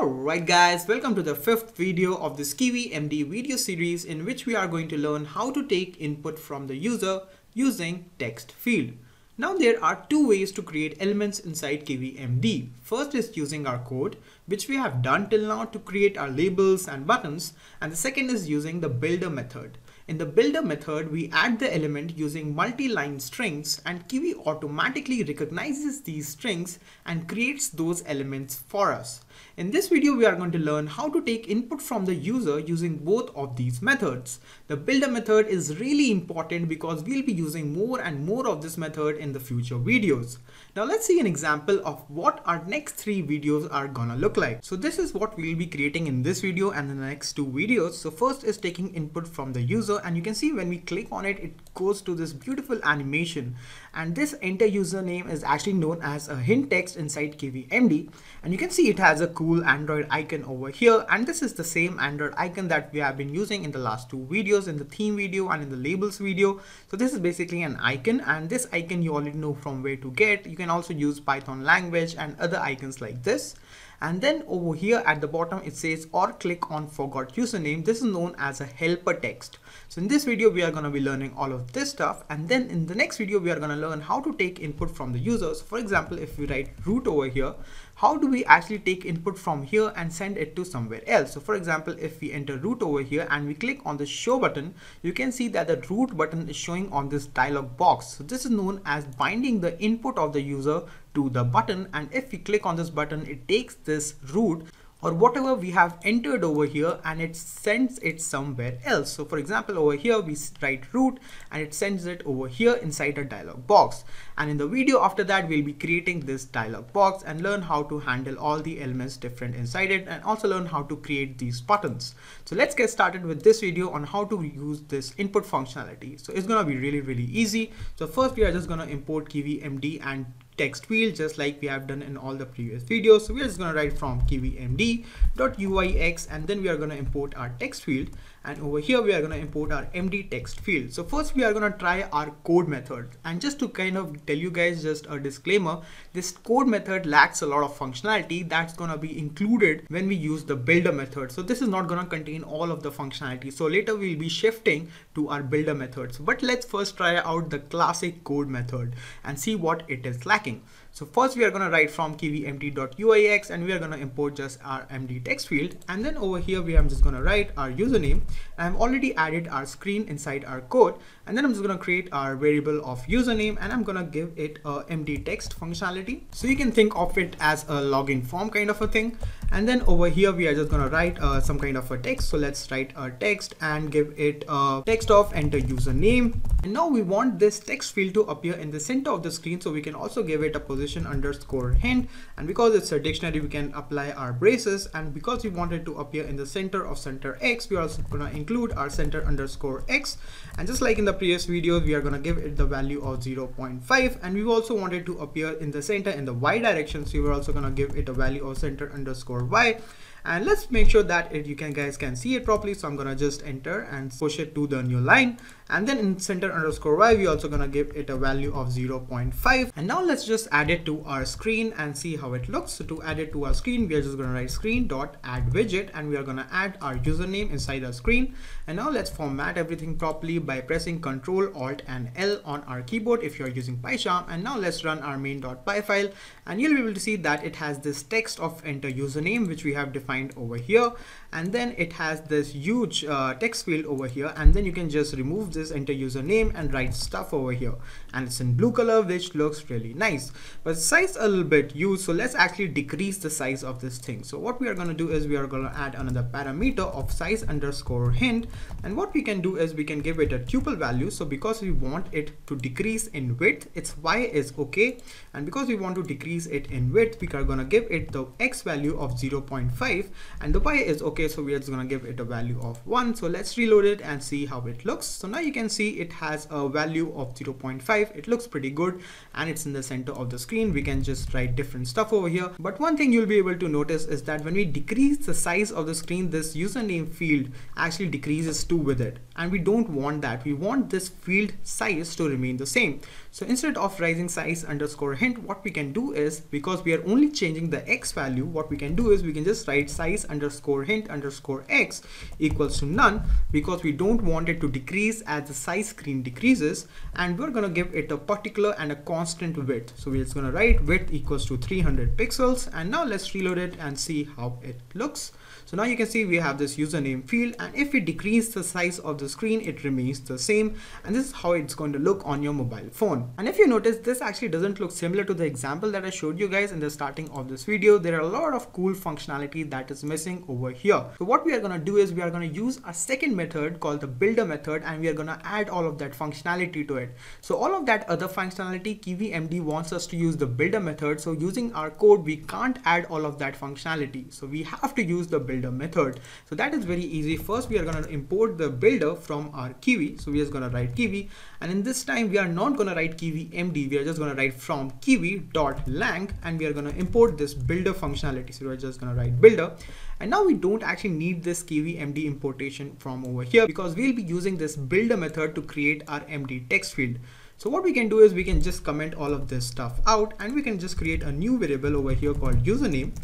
Alright guys, welcome to the fifth video of this KivyMD video series in which we are going to learn how to take input from the user using TextField. Now there are two ways to create elements inside KivyMD. First is using our code, which we have done till now to create our labels and buttons, and the second is using the builder method. In the builder method, we add the element using multi-line strings, and Kivy automatically recognizes these strings and creates those elements for us. In this video, we are going to learn how to take input from the user using both of these methods. The builder method is really important because we'll be using more and more of this method in the future videos. Now let's see an example of what our next three videos are gonna look like. So this is what we'll be creating in this video and the next two videos. So first is taking input from the user, and you can see when we click on it, it goes to this beautiful animation, and this enter username is actually known as a hint text inside KivyMD, and you can see it has a cool Android icon over here, and this is the same Android icon that we have been using in the last two videos, in the theme video and in the labels video. So this is basically an icon, and this icon you already know from where to get. You can also use Python language and other icons like this. And then over here at the bottom it says or click on forgot username. This is known as a helper text. So in this video we are going to be learning all of this stuff, and then in the next video we are going to learn how to take input from the users. For example, if we write root over here, how do we actually take input from here and send it to somewhere else? So for example, if we enter root over here and we click on the show button, you can see that the root button is showing on this dialog box. So this is known as binding the input of the user to the button, and if we click on this button, it takes this root or whatever we have entered over here and it sends it somewhere else. So for example, over here we write root and it sends it over here inside a dialog box. And in the video after that, we'll be creating this dialog box and learn how to handle all the elements different inside it, and also learn how to create these buttons. So let's get started with this video on how to use this input functionality. So it's gonna be really easy. So first we are just gonna import KivyMD and TextField just like we have done in all the previous videos. So we are just going to write from KivyMD.uix, and then we are going to import our text field, and over here we are going to import our MD text field. So first we are going to try our code method, and just to kind of tell you guys just a disclaimer, this code method lacks a lot of functionality that's going to be included when we use the builder method. So this is not going to contain all of the functionality, so later we'll be shifting to our builder methods. But let's first try out the classic code method and see what it is lacking. So first we are going to write from KivyMD.uix, and we are going to import just our MD text field, and then over here we are just going to write our username. I've already added our screen inside our code, and then I'm just going to create our variable of username, and I'm going to give it a MD text functionality. So you can think of it as a login form kind of a thing. And then over here we are just going to write some kind of a text. So let's write a text and give it a text of enter username. And now we want this text field to appear in the center of the screen, so we can also give it a position underscore hint, and because it's a dictionary we can apply our braces, and because we want it to appear in the center of center X, we are also going to include our center underscore X. And just like in the previous video, we are going to give it the value of 0.5, and we also want it to appear in the center in the Y direction, so we're also going to give it a value of center underscore Y. And let's make sure that you guys can see it properly. So I'm gonna just enter and push it to the new line, and then in center underscore Y we also gonna give it a value of 0.5. and now let's just add it to our screen and see how it looks. So to add it to our screen, we are just gonna write screen.addWidget, and we are gonna add our username inside our screen. And now let's format everything properly by pressing Ctrl Alt and L on our keyboard if you're using PyCharm. And now let's run our main.py file, and you'll be able to see that it has this text of enter username which we have defined over here, and then it has this huge text field over here, and then you can just remove this enter username and write stuff over here, and it's in blue color which looks really nice, but size a little bit huge. So let's actually decrease the size of this thing. So what we are going to do is we are going to add another parameter of size underscore hint, and what we can do is we can give it a tuple value. So because we want it to decrease in width, its Y is okay, and because we want to decrease it in width, we are going to give it the X value of 0.5, and the Y is okay, so we are just going to give it a value of 1. So let's reload it and see how it looks. So now you can see it has a value of 0.5. It looks pretty good, and it's in the center of the screen. We can just write different stuff over here, but one thing you'll be able to notice is that when we decrease the size of the screen, this username field actually decreases too with it, and we don't want that. We want this field size to remain the same. So instead of writing size underscore hint, what we can do is, because we are only changing the X value, what we can do is we can just write size underscore hint underscore x equals to none, because we don't want it to decrease as the size screen decreases, and we're going to give it a particular and a constant width. So we're just going to write width equals to 300 pixels, and now let's reload it and see how it looks. So now you can see we have this username field, and if we decrease the size of the screen, it remains the same, and this is how it's going to look on your mobile phone. And if you notice, this actually doesn't look similar to the example that I showed you guys in the starting of this video. There are a lot of cool functionality that is missing over here. So what we are going to do is we are going to use a second method called the builder method, and we are going to add all of that functionality to it. So all of that other functionality, KivyMD wants us to use the builder method. So using our code, we can't add all of that functionality. So we have to use the builder method. So that is very easy. First, we are going to import the builder from our Kivy. So we are just going to write Kivy, and in this time we are not going to write KivyMD. We are just going to write from kivy.lang, and we are going to import this builder functionality. So we're just going to write builder, and now we don't actually need this KivyMD importation from over here, because we'll be using this builder method to create our MD text field. So what we can do is we can just comment all of this stuff out, and we can just create a new variable over here called username.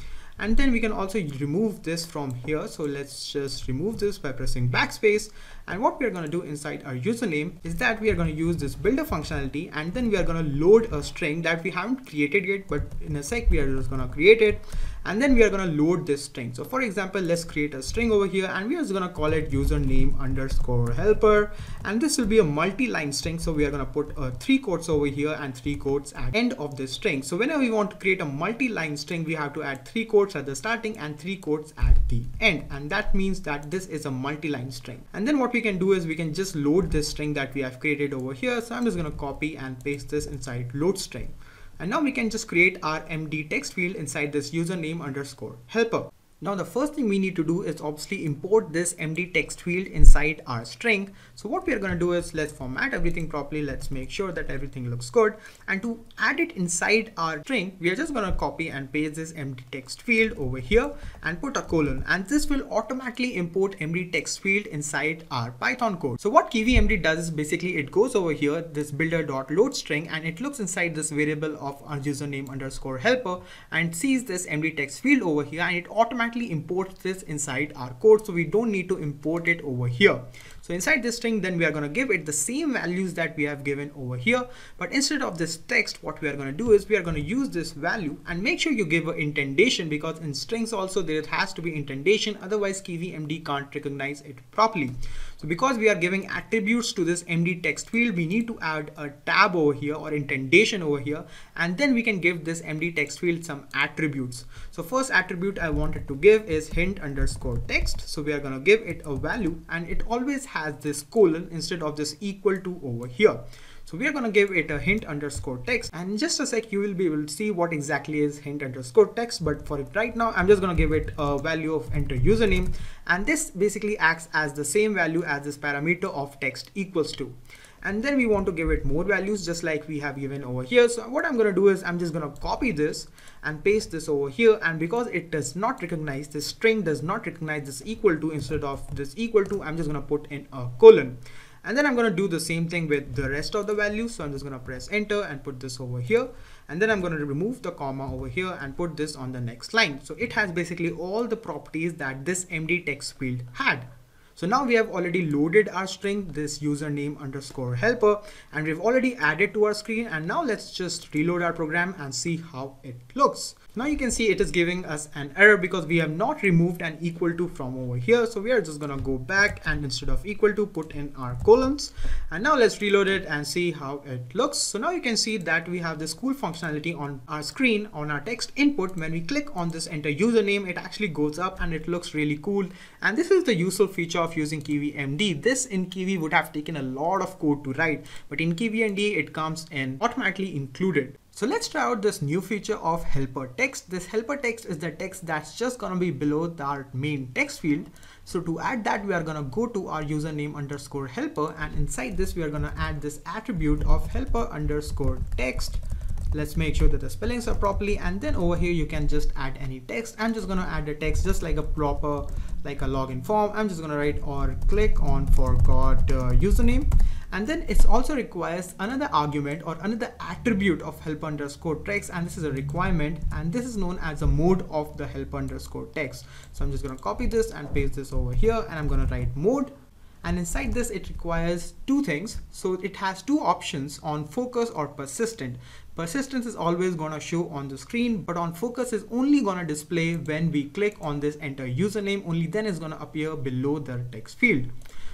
And then we can also remove this from here. So let's just remove this by pressing backspace. And what we are going to do inside our username is that we are going to use this builder functionality, and then we are going to load a string that we haven't created yet, but in a sec we are just going to create it, and then we are going to load this string. So for example, let's create a string over here, and we are just going to call it username underscore helper, and this will be a multi-line string. So we are going to put 3 quotes over here and 3 quotes at the end of this string. So whenever we want to create a multi-line string, we have to add 3 quotes at the starting and 3 quotes at the end, and that means that this is a multi-line string. And then what we can do is we can just load this string that we have created over here. So I'm just going to copy and paste this inside load string, and now we can just create our MD text field inside this username underscore helper. Now the first thing we need to do is obviously import this MD text field inside our string. So what we are going to do is let's format everything properly. Let's make sure that everything looks good. And to add it inside our string, we are just going to copy and paste this MD text field over here and put a colon. And this will automatically import MD text field inside our Python code. So what KivyMD does is basically it goes over here, this builder.load string, and it looks inside this variable of our username underscore helper and sees this MD text field over here, and it automatically imports this inside our code, so we don't need to import it over here. So inside this string, then we are going to give it the same values that we have given over here, but instead of this text, what we are going to do is we are going to use this value, and make sure you give an indentation, because in strings also there has to be indentation, otherwise KivyMD can't recognize it properly. So because we are giving attributes to this MD text field, we need to add a tab over here or indentation over here, and then we can give this MD text field some attributes. So first attribute I wanted to give is hint underscore text. So we are going to give it a value, and it always has this colon instead of this equal to over here. So we are going to give it a hint underscore text, and in just a sec you will be able to see what exactly is hint underscore text, but for it right now I'm just going to give it a value of enter username, and this basically acts as the same value as this parameter of text equals to. And then we want to give it more values just like we have given over here. So what I'm going to do is I'm just going to copy this and paste this over here, and because it does not recognize, this string does not recognize this equal to, instead of this equal to, I'm just going to put in a colon. And then I'm going to do the same thing with the rest of the values. So I'm just going to press enter and put this over here. And then I'm going to remove the comma over here and put this on the next line. So it has basically all the properties that this MD text field had. So now we have already loaded our string, this username underscore helper, and we've already added to our screen. And now let's just reload our program and see how it looks. Now you can see it is giving us an error because we have not removed an equal to from over here. So we are just going to go back and instead of equal to put in our colons. And now let's reload it and see how it looks. So now you can see that we have this cool functionality on our screen on our text input. When we click on this enter username, it actually goes up and it looks really cool. And this is the useful feature of using KivyMD. This in Kivy would have taken a lot of code to write, but in KivyMD it comes in automatically included. So let's try out this new feature of helper text. This helper text is the text that's just going to be below our main text field. So to add that, we are going to go to our username underscore helper, and inside this we are going to add this attribute of helper underscore text. Let's make sure that the spellings are properly, and then over here you can just add any text. I'm just going to add the text just like a proper, like a login form. I'm just going to write or click on forgot username. And then it also requires another argument or another attribute of help underscore text, and this is a requirement, and this is known as a mode of the help underscore text. So I'm just going to copy this and paste this over here, and I'm going to write mode. And inside this, it requires two things. So it has two options on focus or persistent. Persistence is always going to show on the screen, but on focus is only going to display when we click on this enter username. Only then it's going to appear below the text field.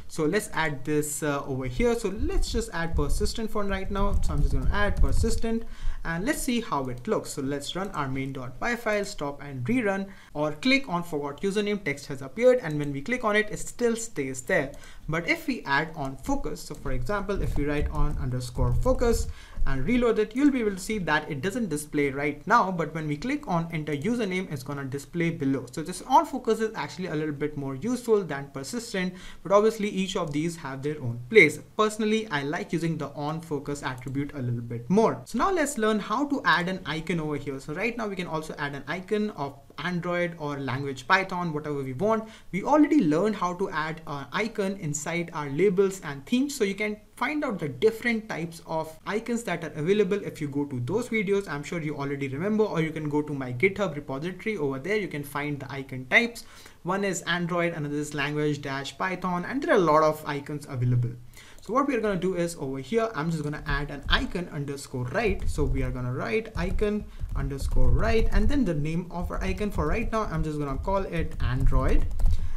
So let's add this over here. So let's just add persistent for right now. So I'm just going to add persistent, and let's see how it looks. So let's run our main.py file, stop and rerun, or click on forgot username, text has appeared, and when we click on it, it still stays there. But if we add on focus, so for example, if we write on underscore focus and reload it, you'll be able to see that it doesn't display right now, but when we click on enter username, it's going to display below. So this on focus is actually a little bit more useful than persistent, but obviously each of these have their own place. Personally, I like using the on focus attribute a little bit more. So now let's learn how to add an icon over here. So right now we can also add an icon of Android or language Python, whatever we want. We already learned how to add an icon inside our labels and themes, so you can find out the different types of icons that are available if you go to those videos. I'm sure you already remember, or you can go to my GitHub repository. Over there you can find the icon types. One is Android, another is language Python, and there are a lot of icons available. So what we are going to do is over here, I'm just going to add an icon underscore right. So we are going to write icon underscore right, and then the name of our icon. For right now, I'm just going to call it Android.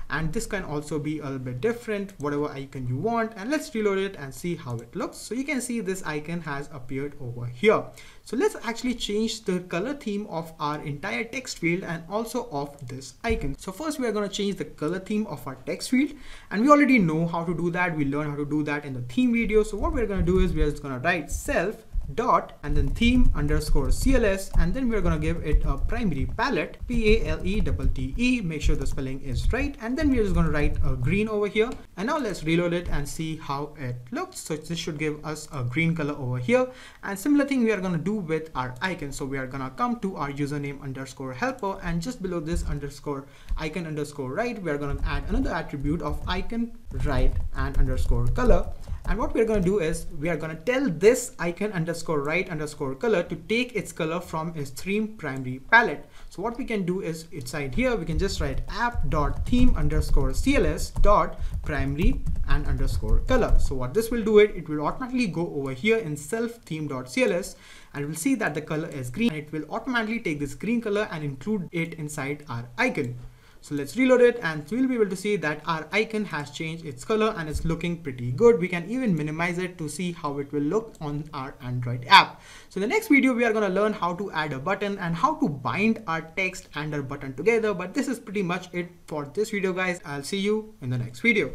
And this can also be a little bit different, whatever icon you want. And let's reload it and see how it looks. So you can see this icon has appeared over here. So let's actually change the color theme of our entire text field and also of this icon. So first we are going to change the color theme of our text field, and we already know how to do that. We learned how to do that in the theme video. So what we're going to do is we're just going to write self dot and then theme underscore CLS, and then we're going to give it a primary palette, PALETTE. Make sure the spelling is right, and then we're just going to write a green over here. And now let's reload it and see how it looks. So this should give us a green color over here, and similar thing we are going to do with our icon. So we are going to come to our username underscore helper, and just below this underscore icon underscore right, we are going to add another attribute of icon right and underscore color. And what we're going to do is we are going to tell this icon underscore right underscore color to take its color from its theme primary palette. So what we can do is inside here, we can just write app.theme underscore CLS dot primary and underscore color. So what this will do, it will automatically go over here in self theme.cls, and we'll see that the color is green, and it will automatically take this green color and include it inside our icon. So let's reload it, and we'll be able to see that our icon has changed its color and it's looking pretty good. We can even minimize it to see how it will look on our Android app. So in the next video, we are going to learn how to add a button and how to bind our text and our button together. But this is pretty much it for this video, guys. I'll see you in the next video.